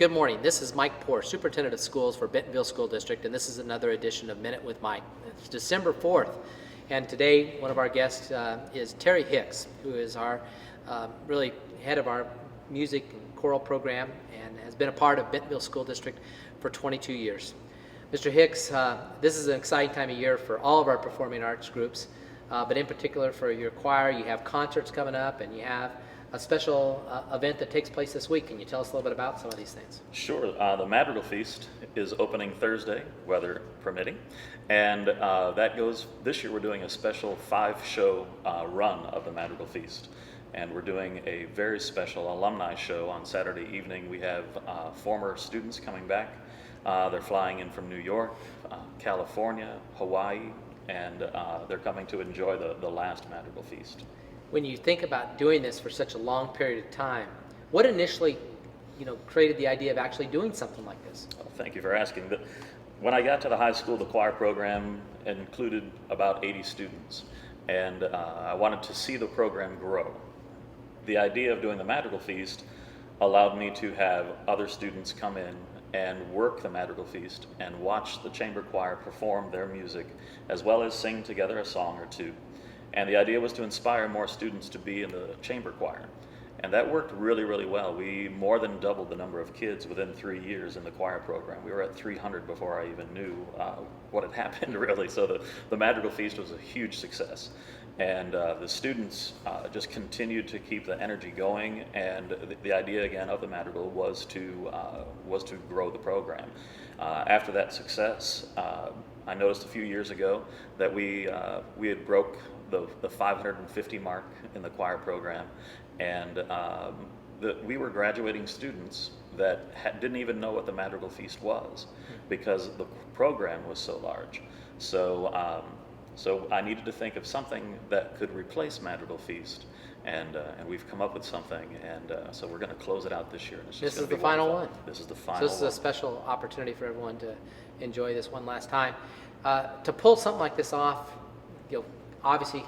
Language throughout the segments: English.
Good morning. This is Mike Poor, Superintendent of Schools for Bentonville School District, and this is another edition of Minute with Mike. It's December 4th, and today one of our guests is Terry Hicks, who is our really head of our music and choral program and has been a part of Bentonville School District for 22 years. Mr. Hicks, this is an exciting time of year for all of our performing arts groups, but in particular for your choir. You have concerts coming up, and you have a special event that takes place this week. Can you tell us a little bit about some of these things? Sure. The Madrigal Feast is opening Thursday, weather permitting, and that goes, this year we're doing a special 5-show run of the Madrigal Feast, and we're doing a very special alumni show on Saturday evening. We have former students coming back. They're flying in from New York, California, Hawaii, and they're coming to enjoy the last Madrigal Feast. When you think about doing this for such a long period of time, what initially, created the idea of actually doing something like this? Well, thank you for asking. When I got to the high school, the choir program included about 80 students, and I wanted to see the program grow. The idea of doing the Madrigal Feast allowed me to have other students come in and work the Madrigal Feast and watch the chamber choir perform their music, as well as sing together a song or two. And the idea was to inspire more students to be in the chamber choir. And that worked really, really well. We more than doubled the number of kids within 3 years in the choir program. We were at 300 before I even knew what had happened, really. So the Madrigal Feast was a huge success. And the students just continued to keep the energy going. And the idea, again, of the Madrigal was to grow the program. After that success, I noticed a few years ago that we had broke the 550 mark in the choir program, and we were graduating students that didn't even know what the Madrigal Feast was, because the program was so large. So I needed to think of something that could replace Madrigal Feast, and we've come up with something, and so we're going to close it out this year. This is the final one. This is the final. So this is a special opportunity for everyone to enjoy this one last time. To pull something like this off, obviously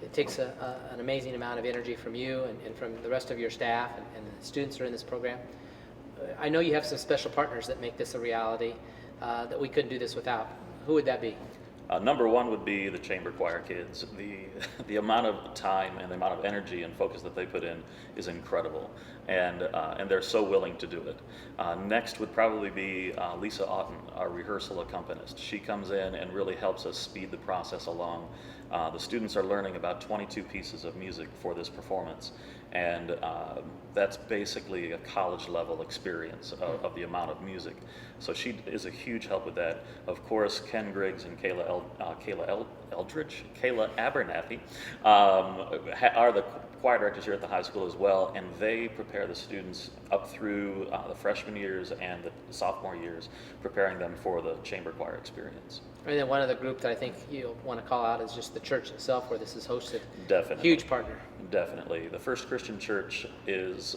it takes an amazing amount of energy from you and from the rest of your staff and the students who are in this program. I know you have some special partners that make this a reality that we couldn't do this without. Who would that be? Number one would be the chamber choir kids. The amount of time and the amount of energy and focus that they put in is incredible, and they're so willing to do it. Next would probably be Lisa Otten, our rehearsal accompanist. She comes in and really helps us speed the process along. The students are learning about 22 pieces of music for this performance, and that's basically a college level experience of the amount of music. So she is a huge help with that. Of course, Ken Griggs and Kayla Abernathy are the choir directors here at the high school as well, and they prepare the students up through the freshman years and the sophomore years, preparing them for the chamber choir experience. And then one other group that I think you'll want to call out is just the church itself, where this is hosted. Definitely. Huge partner. Definitely. The First Christian Church is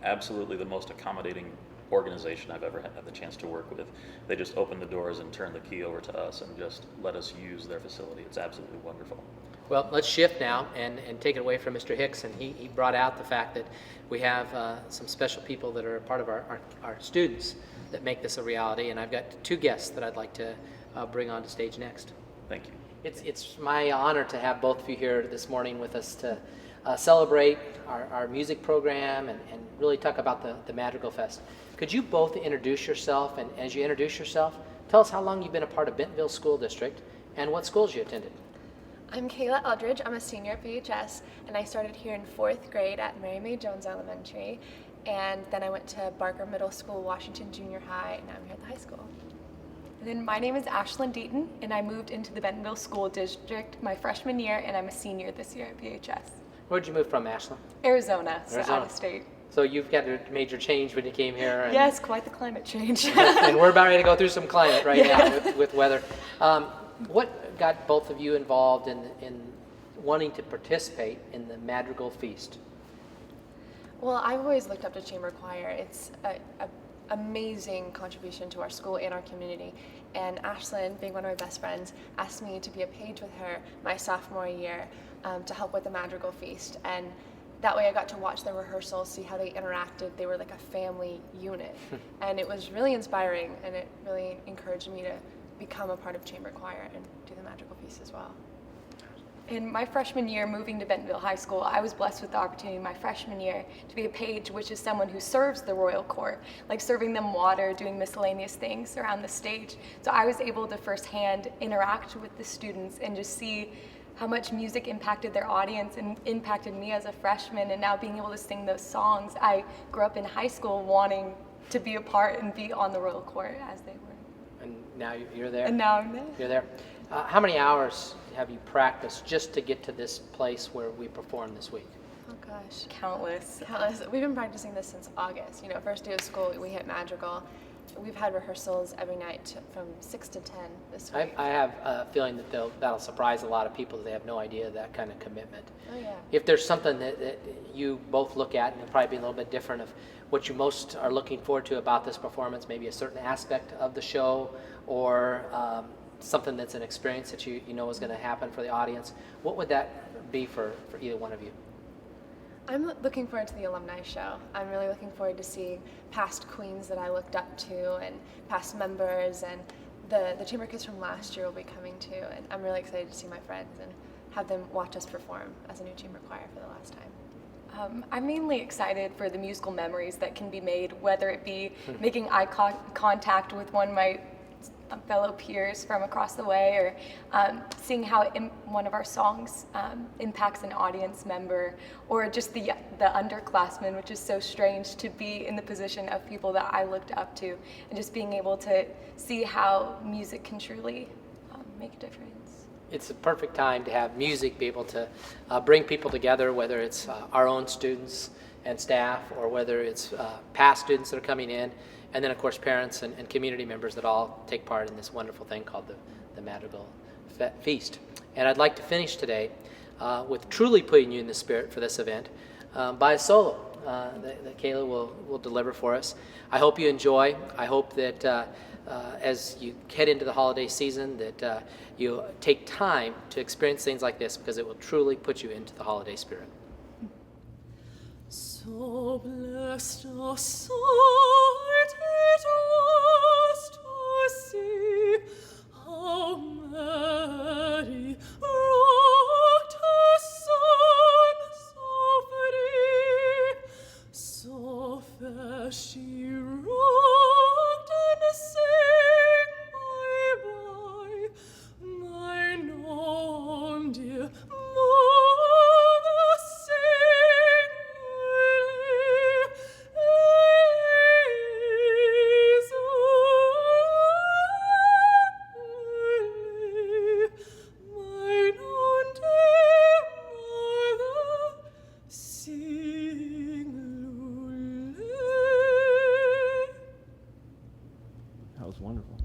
absolutely the most accommodating organization I've ever had the chance to work with. They just open the doors and turn the key over to us and just let us use their facility. It's absolutely wonderful. Well, let's shift now and take it away from Mr. Hicks. And he brought out the fact that we have some special people that are a part of our students that make this a reality. And I've got two guests that I'd like to bring on to stage next. Thank you. It's my honor to have both of you here this morning with us to celebrate our music program and really talk about the Madrigal Fest. Could you both introduce yourself, and as you introduce yourself, tell us how long you've been a part of Bentonville School District and what schools you attended? I'm Kayla Eldridge. I'm a senior at BHS, and I started here in 4th grade at Mary Mae Jones Elementary, and then I went to Barker Middle School, Washington Junior High, and now I'm here at the high school. And then my name is Ashlyn Deaton, and I moved into the Bentonville School District my freshman year, and I'm a senior this year at BHS. Where'd you move from, Ashlyn? Arizona, so Arizona. out of state. So you've got a major change when you came here. And, Yes, quite the climate change. and we're about ready to go through some climate right now with weather. What got both of you involved in wanting to participate in the Madrigal Feast? Well, I've always looked up to chamber choir. It's an amazing contribution to our school and our community. And Ashlyn, being one of my best friends, asked me to be a page with her my sophomore year to help with the Madrigal Feast. And that way I got to watch their rehearsals, see how they interacted. They were like a family unit. And it was really inspiring, and it really encouraged me to become a part of chamber choir and do the Madrigal Feast as well. In my freshman year, moving to Bentonville High School, I was blessed with the opportunity my freshman year to be a page, which is someone who serves the royal court, like serving them water, doing miscellaneous things around the stage. So I was able to firsthand interact with the students and just see how much music impacted their audience and impacted me as a freshman, and now being able to sing those songs. I grew up in high school wanting to be a part and be on the royal court as they were. And now you're there? And now I'm there. You're there. How many hours have you practiced just to get to this place where we perform this week? Oh gosh. Countless. We've been practicing this since August. First day of school, we hit Madrigal. We've had rehearsals every night from 6 to 10 this week. I have a feeling that that'll surprise a lot of people that they have no idea of that kind of commitment. Oh yeah. If there's something that you both look at, and it'll probably be a little bit different of what you most are looking forward to about this performance, maybe a certain aspect of the show, or something that's an experience that you know is going to happen for the audience, what would that be for either one of you? I'm looking forward to the alumni show. I'm really looking forward to seeing past queens that I looked up to and past members, and the chamber kids from last year will be coming too, and I'm really excited to see my friends and have them watch us perform as a new chamber choir for the last time. I'm mainly excited for the musical memories that can be made, whether it be making eye contact with one of my fellow peers from across the way, or seeing how one of our songs impacts an audience member, or just the underclassmen, which is so strange to be in the position of people that I looked up to, and just being able to see how music can truly make a difference. It's a perfect time to have music be able to bring people together, whether it's our own students and staff, or whether it's past students that are coming in, and then of course parents and community members that all take part in this wonderful thing called the Madrigal Feast. And I'd like to finish today with truly putting you in the spirit for this event by a solo that Kayla will deliver for us. I hope you enjoy. I hope that as you head into the holiday season that you take time to experience things like this, because it will truly put you into the holiday spirit. So blessed a sight it was to see how Mary rocked her Son so free, so fair she rocked and sang bye-bye, mine own dear mother, sing That was wonderful.